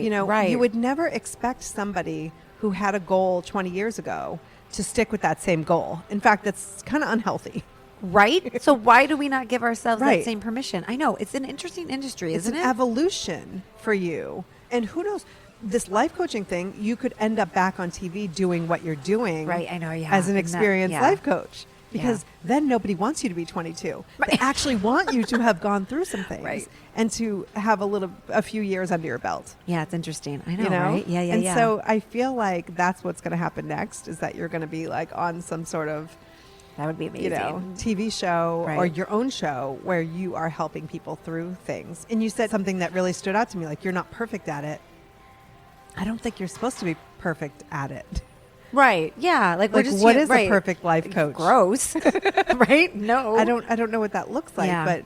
A: you would never expect somebody who had a goal 20 years ago to stick with that same goal. In fact, that's kind of unhealthy.
C: Right? So why do we not give ourselves that same permission? I know. It's an interesting industry, isn't it?
A: It's an evolution for you. And who knows, this life coaching thing, you could end up back on TV doing what you're doing.
C: Right, I know,
A: as an experienced life coach. Because then nobody wants you to be 22. They actually want you to have gone through some things and to have a few years under your belt.
C: Yeah, it's interesting. I know, right? Yeah.
A: And so I feel like that's what's going to happen next, is that you're going to be like on some sort of,
C: that would be amazing,
A: TV show or your own show where you are helping people through things. And you said something that really stood out to me, like, you're not perfect at it. I don't think you're supposed to be perfect at it.
C: Right. Yeah. Like
A: what is a perfect life coach?
C: Gross. Right? No.
A: I don't know what that looks like, but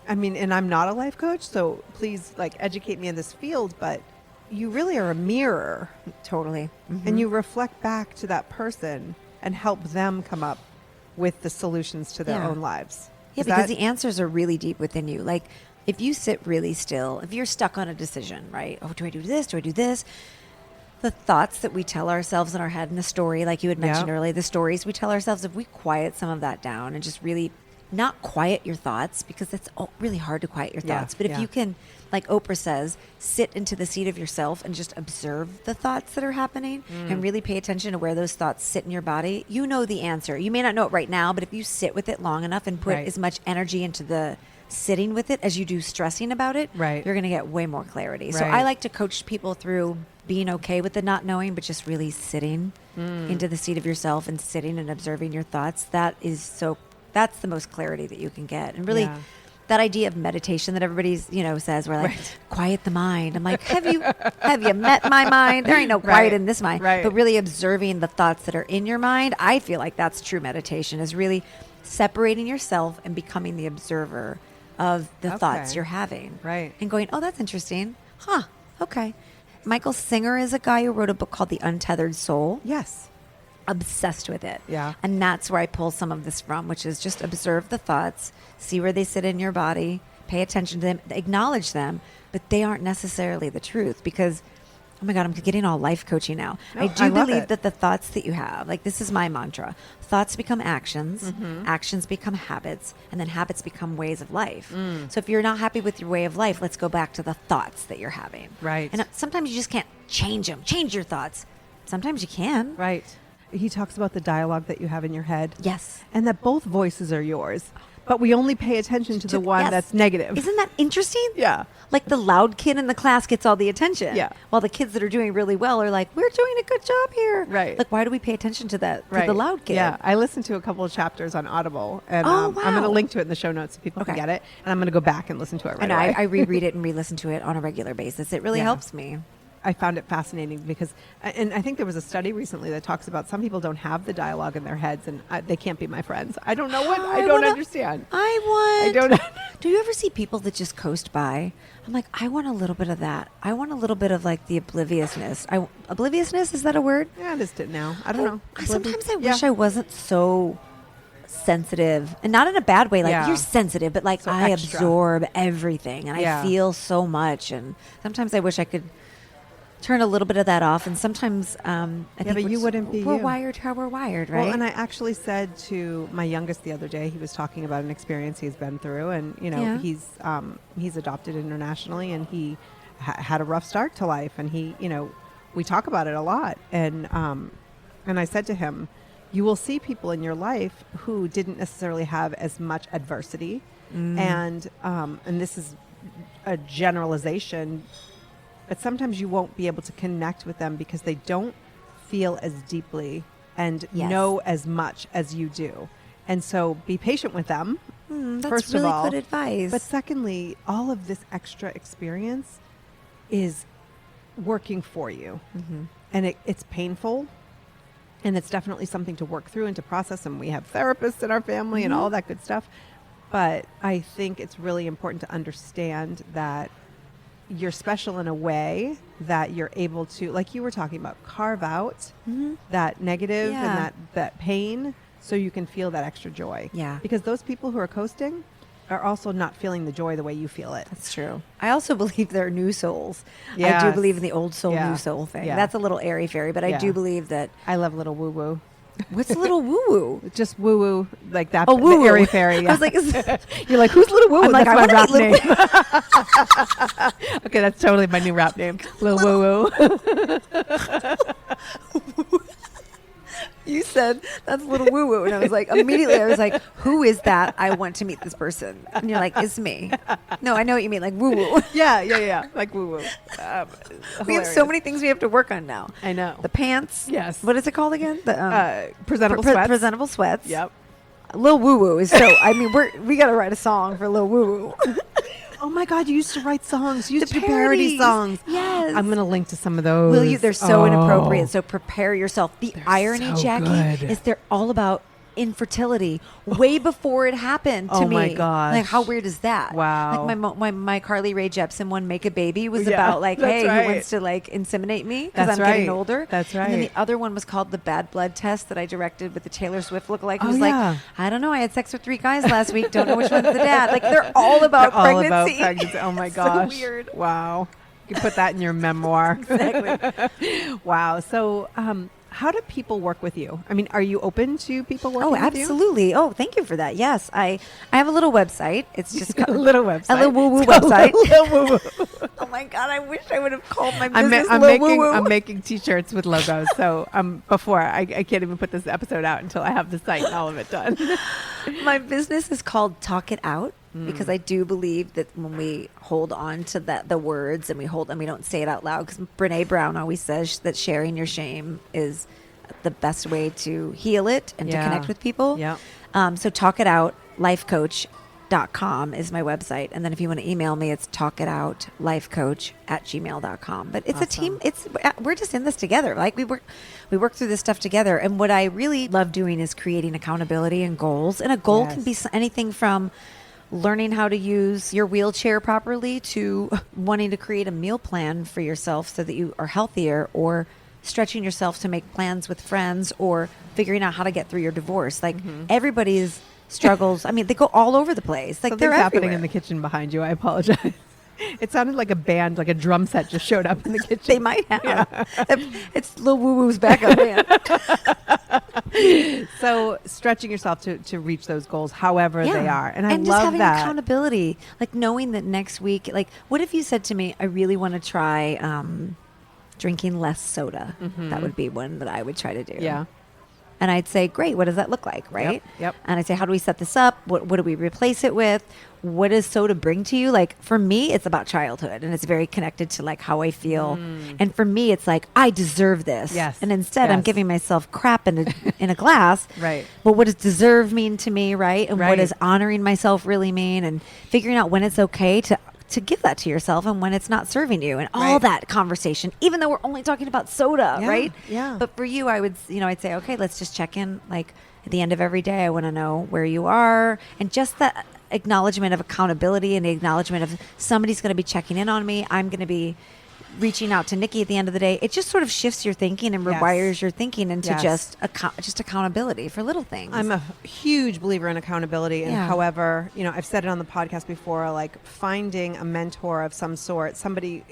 A: I mean, and I'm not a life coach, so please like educate me in this field, but you really are a mirror.
C: Totally. Mm-hmm.
A: And you reflect back to that person and help them come up with the solutions to their own lives.
C: Yeah, because the answers are really deep within you. Like if you sit really still, if you're stuck on a decision, right? Oh, do I do this? Do I do this? The thoughts that we tell ourselves in our head, in the story, like you had mentioned earlier, the stories we tell ourselves, if we quiet some of that down and just really not quiet your thoughts, because it's really hard to quiet your thoughts. But if you can, like Oprah says, sit into the seat of yourself and just observe the thoughts that are happening and really pay attention to where those thoughts sit in your body, you know the answer. You may not know it right now, but if you sit with it long enough and put as much energy into the sitting with it as you do stressing about it, you're going to get way more clarity. So I like to coach people through being okay with the not knowing, but just really sitting into the seat of yourself and sitting and observing your thoughts. That's the most clarity that you can get. And really that idea of meditation that everybody's, says, we're like, quiet the mind. I'm like, have you met my mind? There ain't no quiet in this mind. But really observing the thoughts that are in your mind, I feel like that's true meditation, is really separating yourself and becoming the observer of the thoughts you're having. And going, oh, that's interesting. Huh. Okay. Michael Singer is a guy who wrote a book called The Untethered Soul.
A: Yes.
C: Obsessed with it.
A: Yeah.
C: And that's where I pull some of this from, which is just observe the thoughts, see where they sit in your body, pay attention to them, acknowledge them, but they aren't necessarily the truth, because oh my God, I'm getting all life coaching now.
A: No,
C: I do believe that the thoughts that you have, like this is my mantra, thoughts become actions, actions become habits, and then habits become ways of life. So if you're not happy with your way of life, let's go back to the thoughts that you're having.
A: Right.
C: And sometimes you just can't change them, change your thoughts. Sometimes you can.
A: Right. He talks about the dialogue that you have in your head.
C: Yes.
A: And that both voices are yours. But we only pay attention to the one that's negative.
C: Isn't that interesting?
A: Yeah.
C: Like the loud kid in the class gets all the attention.
A: Yeah.
C: While the kids that are doing really well are like, we're doing a good job here.
A: Right.
C: Like, why do we pay attention to that? To the loud kid.
A: Yeah. I listened to a couple of chapters on Audible. And I'm going to link to it in the show notes so people can get it. And I'm going to go back and listen to it right away.
C: I reread it and re-listen to it on a regular basis. It really helps me.
A: I found it fascinating because, and I think there was a study recently that talks about some people don't have the dialogue in their heads and they can't be my friends. I don't know what, I don't understand.
C: I
A: don't.
C: Do you ever see people that just coast by? I'm like, I want a little bit of that. I want a little bit of like the obliviousness. Obliviousness, is that a word?
A: Yeah, it is now. I don't know.
C: Sometimes I wish I wasn't so sensitive, and not in a bad way, like you're sensitive, but like so I absorb everything and I feel so much. And sometimes I wish I could turn a little bit of that off, and sometimes I think
A: but you wouldn't be
C: we're
A: you.
C: wired how we're wired, right?
A: Well, and I actually said to my youngest the other day, he was talking about an experience he's been through, and he's adopted internationally, and he had a rough start to life, and he we talk about it a lot, and I said to him, you will see people in your life who didn't necessarily have as much adversity, and this is a generalization. But sometimes you won't be able to connect with them because they don't feel as deeply and know as much as you do. And so be patient with them.
C: That's
A: first
C: really
A: of all.
C: good advice.
A: But secondly, all of this extra experience is working for you. And it's painful. And it's definitely something to work through and to process. And we have therapists in our family and all that good stuff. But I think it's really important to understand that you're special in a way that you're able to, like you were talking about, carve out that negative and that pain so you can feel that extra joy.
C: Yeah.
A: Because those people who are coasting are also not feeling the joy the way you feel it.
C: That's true. I also believe there are new souls.
A: Yes.
C: I do believe in the old soul, new soul thing.
A: Yeah.
C: That's a little airy-fairy, but I do believe that...
A: I love little woo-woo.
C: What's a little woo-woo?
A: Just woo-woo, like that.
C: Oh, woo-woo.
A: Airy fairy. Yeah.
C: I was like...
A: You're like, who's little woo-woo?
C: I'm like,
A: that's my rap
C: name.
A: Okay, that's totally my new rap name. Little woo-woo.
C: You said that's a little woo-woo. And I was like, immediately I was like, who is that? I want to meet this person. And you're like, it's me. No, I know what you mean. Like woo-woo.
A: Yeah. Like woo-woo.
C: We have so many things we have to work on now.
A: I know.
C: The pants.
A: Yes.
C: What is it called again? The
A: presentable sweats.
C: Presentable sweats.
A: Yep.
C: Lil Woo Woo is so. I mean, we got to write a song for Lil Woo Woo.
A: Oh my God! You used to write songs. You used
C: The
A: to do parody
C: parodies.
A: songs.
C: Yes.
A: I'm gonna link to some of those.
C: Will you? They're so inappropriate. So prepare yourself. The irony,
A: so
C: Jackie,
A: good.
C: is they're all about infertility way before it happened to
A: Oh
C: me.
A: my gosh.
C: Like, how weird is that?
A: Wow.
C: Like my Carly Rae Jepsen one, Make a Baby, was
A: Yeah,
C: about like,
A: that's
C: hey,
A: right.
C: who wants to like inseminate me because
A: That's
C: I'm getting
A: right.
C: older.
A: That's
C: And then
A: right.
C: the other one was called The Bad Blood Test that I directed with the Taylor Swift lookalike. Who
A: Oh,
C: was
A: yeah.
C: like, I don't know, I had sex with 3 guys last week. Don't know which one's the dad. Like, they're all about pregnancy.
A: Oh my
C: So
A: gosh.
C: weird.
A: Wow. You can put that in your memoir.
C: Exactly.
A: Wow. So, how do people work with you? I mean, are you open to people working with you?
C: Absolutely. Oh, thank you for that. Yes, I have a little website. It's just
A: A little website.
C: A little woo-woo
A: It's called
C: website.
A: Little woo-woo.
C: Oh my God, I wish I would have called my
A: I'm,
C: business
A: I'm
C: Lil
A: making
C: Woo-Woo.
A: I'm making t-shirts with logos. So before I can't even put this episode out until I have the site and all of it done.
C: My business is called Talk It Out because I do believe that when we hold on to the words and we don't say it out loud, because Brene Brown always says that sharing your shame is the best way to heal it and to connect with people.
A: Yeah.
C: So Talk It Out, lifecoach.com is my website. And then if you want to email me, it's talkitoutlifecoach@gmail.com. But it's a team. We're just in this together. Like we work through this stuff together. And what I really love doing is creating accountability and goals. And a goal can be anything from learning how to use your wheelchair properly to wanting to create a meal plan for yourself so that you are healthier, or stretching yourself to make plans with friends, or figuring out how to get through your divorce. Like everybody's struggles. I mean, they go all over the place. Like
A: Something's
C: they're
A: happening
C: everywhere.
A: in the kitchen behind you. I apologize. It sounded like a band, like a drum set just showed up in the kitchen.
C: They might have. It's Lil Woo Woo's backup band.
A: So stretching yourself to reach those goals, however they are. And I
C: just
A: love
C: having
A: that.
C: accountability. Like knowing that next week, like what if you said to me, I really want to try drinking less soda. That would be one that I would try to do.
A: Yeah.
C: And I'd say, great, what does that look like, right?
A: Yep.
C: And I'd say, how do we set this up? What do we replace it with? What does soda bring to you? Like, for me, it's about childhood, and it's very connected to, like, how I feel. And for me, it's like, I deserve this.
A: Yes.
C: And instead, I'm
A: Yes.
C: giving myself crap in a glass.
A: Right.
C: But what does deserve mean to me, right? And what
A: Right.
C: does honoring myself really mean? And figuring out when it's okay to give that to yourself and when it's not serving you, and all
A: Right.
C: that conversation, even though we're only talking about soda,
A: Yeah,
C: right?
A: yeah.
C: But for you, I'd say, okay, let's just check in. Like at the end of every day, I want to know where you are, and just that acknowledgement of accountability and the acknowledgement of somebody's going to be checking in on me. I'm going to be reaching out to Nikki at the end of the day. It just sort of shifts your thinking and
A: Yes.
C: rewires your thinking into
A: Yes.
C: just accountability for little things.
A: I'm a huge believer in accountability. And
C: Yeah.
A: however, I've said it on the podcast before, like finding a mentor of some sort, somebody,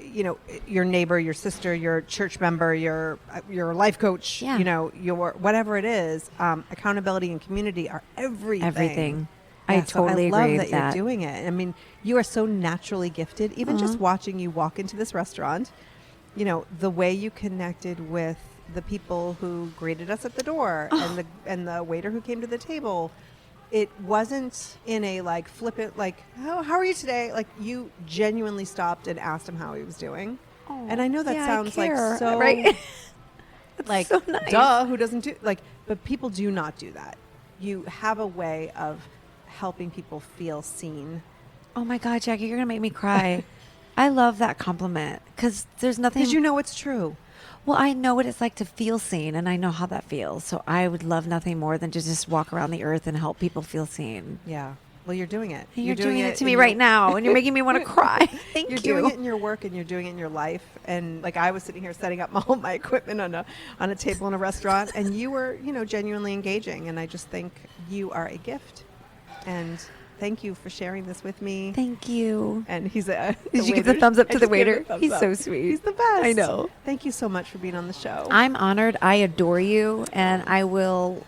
A: your neighbor, your sister, your church member, your life coach,
C: Yeah.
A: your whatever it is, accountability and community are everything.
C: Everything.
A: Yeah,
C: I
A: so
C: totally
A: love
C: agree
A: that
C: with
A: you're
C: that.
A: doing it. I mean, you are so naturally gifted. Even just watching you walk into this restaurant, the way you connected with the people who greeted us at the door and the waiter who came to the table. It wasn't in a like flippant, like, how are you today? Like you genuinely stopped and asked him how he was doing. And I know that
C: yeah, I
A: sounds like
C: care,
A: so,
C: right?
A: like,
C: so nice.
A: duh, who doesn't do, like, but people do not do that. you have a way of helping people feel seen.
C: Oh my God, Jackie, you're going to make me cry. I love that compliment because there's nothing.
A: Because you know it's true.
C: Well, I know what it's like to feel seen, and I know how that feels. So I would love nothing more than to just walk around the earth and help people feel seen.
A: Yeah. Well, you're doing it.
C: And you're doing it to me right now, and you're making me want to cry. Thank you.
A: You're doing it in your work, and you're doing it in your life. And like I was sitting here setting up all my equipment on a table in a restaurant, and you were, genuinely engaging. And I just think you are a gift. And thank you for sharing this with me.
C: Thank you.
A: And he's
C: Did you give the thumbs up to the waiter? He's so sweet.
A: He's the best.
C: I know.
A: Thank you so much for being on the show.
C: I'm honored. I adore you, and I will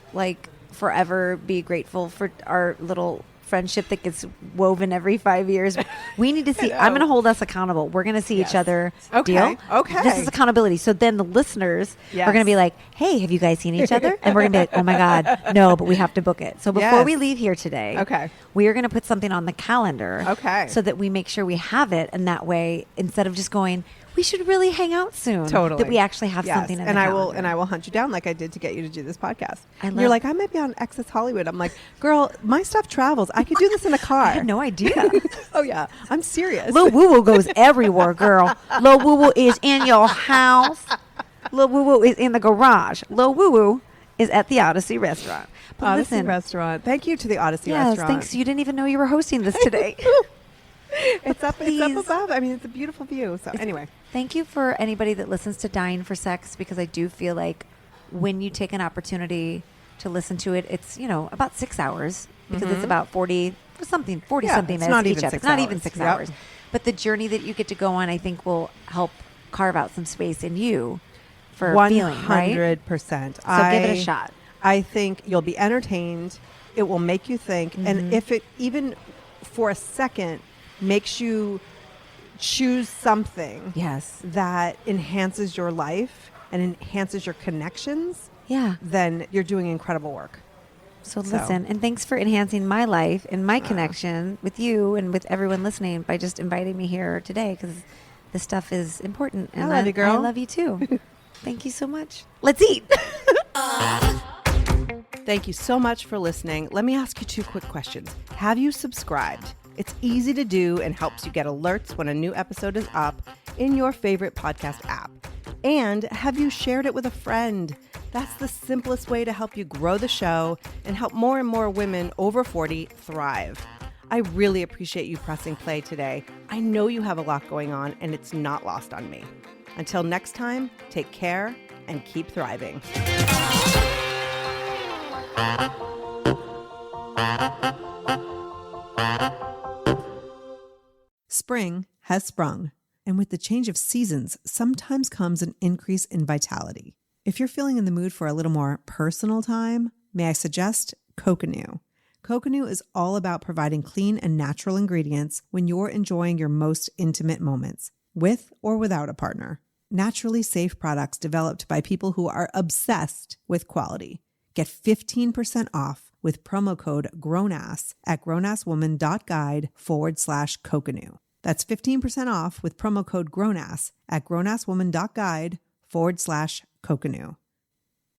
C: forever be grateful for our little friendship that gets woven every 5 years. We need to see. I'm going to hold us accountable. We're going to see each other.
A: Okay.
C: Deal?
A: Okay.
C: This is accountability. So then the listeners are going to be like, hey, have you guys seen each other? And we're going to be like, oh my God, no, but we have to book it. So before we leave here today, we are going to put something on the calendar so that we make sure we have it. And that way, instead of just going, we should really hang out soon.
A: Totally.
C: That we actually have something in the calendar.
A: I will hunt you down like I did to get you to do this podcast.
C: You're
A: like, I might be on Access Hollywood. I'm like, girl, my stuff travels. I could do this in a car.
C: I had no idea.
A: Oh yeah, I'm serious.
C: Lil Woo Woo goes everywhere, girl. Lil Woo Woo is in your house. Lil Woo Woo is in the garage. Lil Woo Woo is at the Odyssey restaurant. But
A: Odyssey restaurant. Thank you to the Odyssey
C: restaurant.
A: Yes,
C: thanks. You didn't even know you were hosting this today.
A: It's up above. I mean, it's a beautiful view. So anyway.
C: Thank you for anybody that listens to Dying for Sex, because I do feel like when you take an opportunity to listen to it, it's, about 6 hours, because it's about 40 something minutes
A: not
C: each
A: even
C: episode.
A: 6
C: Not
A: hours.
C: even 6
A: Yep.
C: hours. But the journey that you get to go on, I think, will help carve out some space in you for feeling, right?
A: 100%.
C: So give it a shot.
A: I think you'll be entertained. It will make you think. And if it even for a second makes you choose something that enhances your life and enhances your connections, then you're doing incredible work.
C: So listen, and thanks for enhancing my life and my connection with you and with everyone listening by just inviting me here today, because this stuff is important. And
A: I love you, girl.
C: I love you too. Thank you so much. Let's eat.
A: Thank you so much for listening. Let me ask you 2 quick questions. Have you subscribed? It's easy to do and helps you get alerts when a new episode is up in your favorite podcast app. And have you shared it with a friend? That's the simplest way to help you grow the show and help more and more women over 40 thrive. I really appreciate you pressing play today. I know you have a lot going on, and it's not lost on me. Until next time, take care and keep thriving.
D: Spring has sprung, and with the change of seasons, sometimes comes an increase in vitality. If you're feeling in the mood for a little more personal time, may I suggest Coconut. Coconut is all about providing clean and natural ingredients when you're enjoying your most intimate moments, with or without a partner. Naturally safe products developed by people who are obsessed with quality. Get 15% off with promo code GROWNASS at grownasswoman.guide/coconut. That's 15% off with promo code GROWNASS at grownasswoman.guide/coconut.